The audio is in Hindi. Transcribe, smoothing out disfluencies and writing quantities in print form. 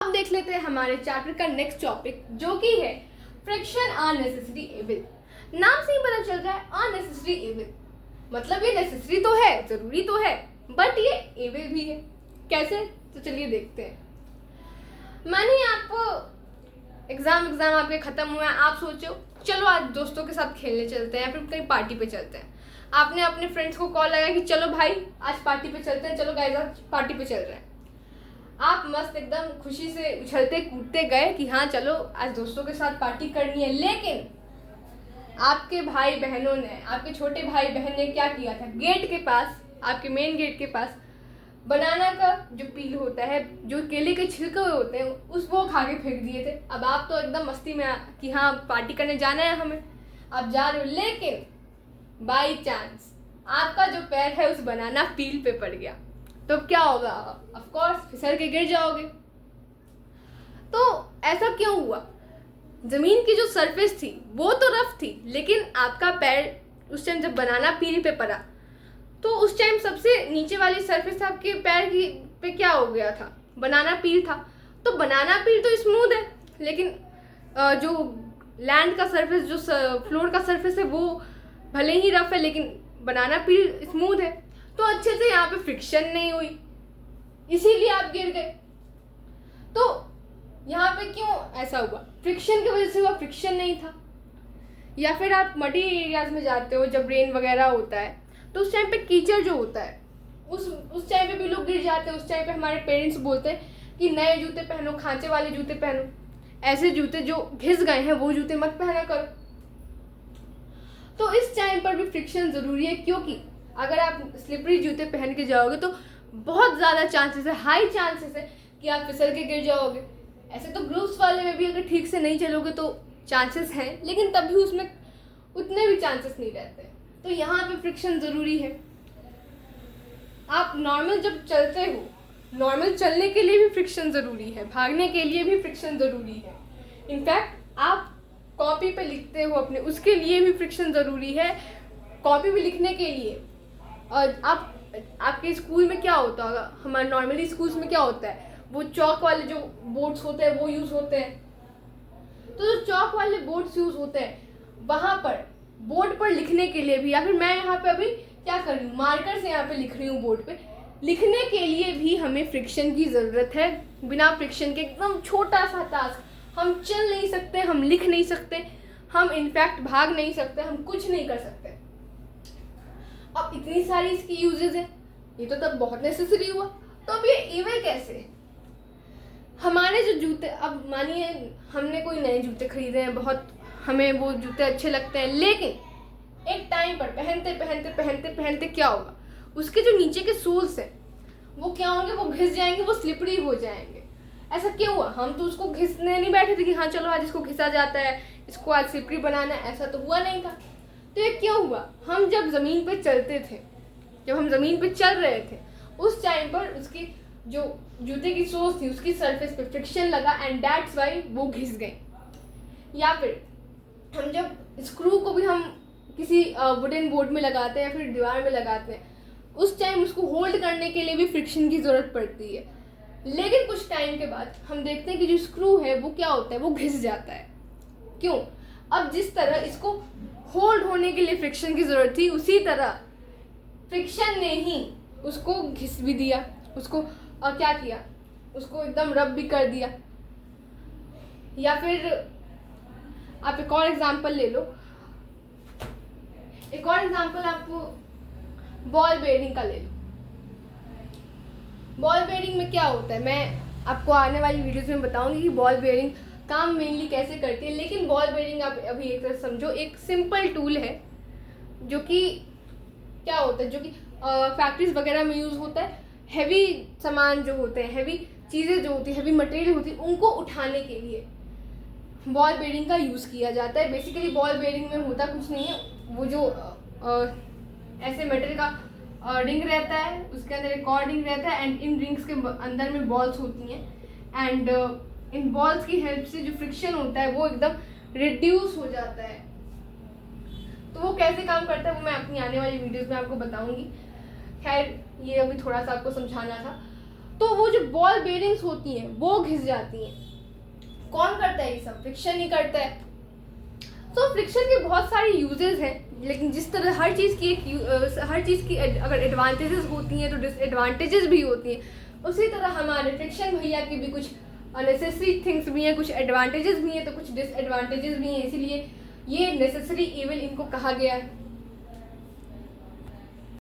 अब देख लेते हैं हमारे चैप्टर का नेक्स्ट टॉपिक, जो कि है फ्रिक्शन अननेसेसरी एविल। नाम से ही पता चल रहा है अननेसेसरी एविल, मतलब ये नेसेसरी तो है, जरूरी तो है, बट ये एविल भी है। कैसे? तो चलिए देखते हैं। मानिए आप एग्जाम आपके खत्म हुआ है, आप सोचो चलो आज दोस्तों के साथ खेलने चलते हैं या फिर कहीं पार्टी पे चलते हैं। आपने अपने फ्रेंड्स को कॉल लगाया कि चलो भाई आज पार्टी पे चलते हैं, चलो गाइस आज पार्टी पे चल रहे हैं। आप मस्त एकदम खुशी से उछलते कूदते गए कि हाँ चलो आज दोस्तों के साथ पार्टी करनी है। लेकिन आपके भाई बहनों ने, आपके छोटे भाई बहन ने क्या किया था, गेट के पास, आपके मेन गेट के पास बनाना का जो पील होता है, जो केले के छिलके हुए होते हैं, वो खा के फेंक दिए थे। अब आप तो एकदम मस्ती में कि हाँ पार्टी करने जाना है हमें, आप जा रहे हो, लेकिन बाई चांस आपका जो पैर है उस बनाना पील पे पड़ गया, तो क्या होगा? ऑफ कोर्स फिसल के गिर जाओगे। तो ऐसा क्यों हुआ? जमीन की जो सरफेस थी वो तो रफ थी, लेकिन आपका पैर उस टाइम जब बनाना पील पे पड़ा तो उस टाइम सबसे नीचे वाली सरफेस आपके पैर की पे क्या हो गया था? बनाना पील था। तो बनाना पील तो स्मूथ है, लेकिन जो लैंड का सरफेस, जो फ्लोर का सरफेस है वो भले ही रफ है, लेकिन बनाना पील स्मूथ है, तो अच्छे से यहाँ पे फ्रिक्शन नहीं हुई, इसीलिए आप गिर गए। तो यहाँ पे क्यों ऐसा हुआ? फ्रिक्शन की वजह से हुआ, फ्रिक्शन नहीं था। या फिर आप मडी एरियाज में जाते हो जब रेन वगैरह होता है, तो उस टाइम पे कीचड़ जो होता है उस टाइम पे भी लोग गिर जाते हैं। उस टाइम पे हमारे पेरेंट्स बोलते हैं कि नए जूते पहनो, खांचे वाले जूते पहनो, ऐसे जूते जो घिस गए हैं वो जूते मत पहना करो। तो इस टाइम पर भी फ्रिक्शन जरूरी है, क्योंकि अगर आप स्लिपरी जूते पहन के जाओगे तो बहुत ज़्यादा चांसेस है, हाई चांसेस है कि आप फिसल के गिर जाओगे। ऐसे तो ग्रुप्स वाले में भी अगर ठीक से नहीं चलोगे तो चांसेस हैं, लेकिन तब भी उसमें उतने भी चांसेस नहीं रहते। तो यहाँ पे फ्रिक्शन ज़रूरी है। आप नॉर्मल जब चलते हो, नॉर्मल चलने के लिए भी फ्रिक्शन ज़रूरी है, भागने के लिए भी फ्रिक्शन ज़रूरी है। इनफैक्ट आप कॉपी पे लिखते हो अपने, उसके लिए भी फ्रिक्शन ज़रूरी है। कॉपी पे लिखने के लिए, और आपके स्कूल में क्या होता होगा, हमारे नॉर्मली स्कूल्स में क्या होता है, वो चौक वाले जो बोर्ड्स होते हैं वो यूज़ होते हैं। तो जो चौक वाले बोर्ड्स यूज़ होते हैं, वहाँ पर बोर्ड पर लिखने के लिए भी, या फिर मैं यहाँ पे अभी क्या कर रही हूँ, मार्कर से यहाँ पे लिख रही हूँ बोर्ड पे, लिखने के लिए भी हमें फ्रिक्शन की ज़रूरत है। बिना फ्रिक्शन के एकदम छोटा सा टास्क, हम चल नहीं सकते, हम लिख नहीं सकते, हम इनफैक्ट भाग नहीं सकते, हम कुछ नहीं कर सकते। अब इतनी सारी इसकी यूजेस है, ये तो तब बहुत नेसेसरी हुआ। तो अब ये इवेल कैसे? हमारे जो जूते, अब मानिए हमने कोई नए जूते खरीदे हैं, बहुत हमें वो जूते अच्छे लगते हैं, लेकिन एक टाइम पर पहनते पहनते पहनते पहनते क्या होगा, उसके जो नीचे के सोल्स हैं वो क्या होंगे, वो घिस जाएंगे, वो स्लिपरी हो जाएंगे। ऐसा क्यों हुआ? हम तो उसको घिसने नहीं बैठे थे कि हाँ चलो आज इसको घिसा जाता है, इसको आज स्लिपरी बनाना है, ऐसा तो हुआ नहीं था। तो ये क्यों हुआ? हम जब ज़मीन पे चलते थे, जब हम ज़मीन पे चल रहे थे, उस टाइम पर उसकी जो जूते की सोल्स थी उसकी सरफेस पे फ्रिक्शन लगा, एंड दैट्स वाई वो घिस गई। या फिर हम जब स्क्रू को भी हम किसी वुडन बोर्ड में लगाते हैं या फिर दीवार में लगाते हैं, उस टाइम उसको होल्ड करने के लिए भी फ्रिक्शन की ज़रूरत पड़ती है। लेकिन कुछ टाइम के बाद हम देखते हैं कि जो स्क्रू है वो क्या होता है, वो घिस जाता है। क्यों? अब जिस तरह इसको होल्ड होने के लिए फ्रिक्शन की ज़रूरत थी, उसी तरह फ्रिक्शन ने ही उसको घिस भी दिया, उसको क्या किया, उसको एकदम रब भी कर दिया। या फिर आप एक और एग्जांपल ले लो, एक और एग्जांपल आपको बॉल बेयरिंग का ले लो। बॉल बेयरिंग में क्या होता है, मैं आपको आने वाली वीडियोस में बताऊंगी कि बॉल बेयरिंग काम मेनली कैसे करती है। लेकिन बॉल बेयरिंग आप अभी एक तरह समझो, एक सिंपल टूल है जो कि क्या होता है, जो कि फैक्ट्रीज वगैरह में यूज़ होता है। हैवी सामान जो होते हैं, हैवी चीज़ें जो होती है, हैवी मटेरियल होती है, उनको उठाने के लिए बॉल बेयरिंग का यूज़ किया जाता है। बेसिकली बॉल बेयरिंग में होता कुछ नहीं है, वो जो ऐसे मेटल का रिंग रहता है, उसके अंदर एक और रिंग रहता है, एंड इन रिंग्स के अंदर में बॉल्स होती हैं, एंड इन बॉल्स की हेल्प से जो फ्रिक्शन होता है वो एकदम रिड्यूस हो जाता है। तो वो कैसे काम करता है वो मैं अपनी आने वाली वीडियोस में आपको बताऊंगी। खैर ये अभी थोड़ा सा आपको समझाना था। तो वो जो बॉल बेरिंग्स होती हैं वो घिस जाती हैं। कौन करता है ये सब? फ्रिक्शन ही करता है। तो फ्रिक्शन के बहुत सारे यूजेस हैं, लेकिन जिस तरह हर चीज़ की अगर एडवांटेजेस होती हैं तो डिसएडवांटेजेस भी होती हैं, उसी तरह हमारे फ्रिक्शन भैया की भी कुछ अननेसेसरी थिंग्स भी हैं, कुछ एडवांटेजेस भी हैं तो कुछ डिसएडवांटेजेस भी हैं, इसीलिए ये नेसेसरी इविल इनको कहा गया है।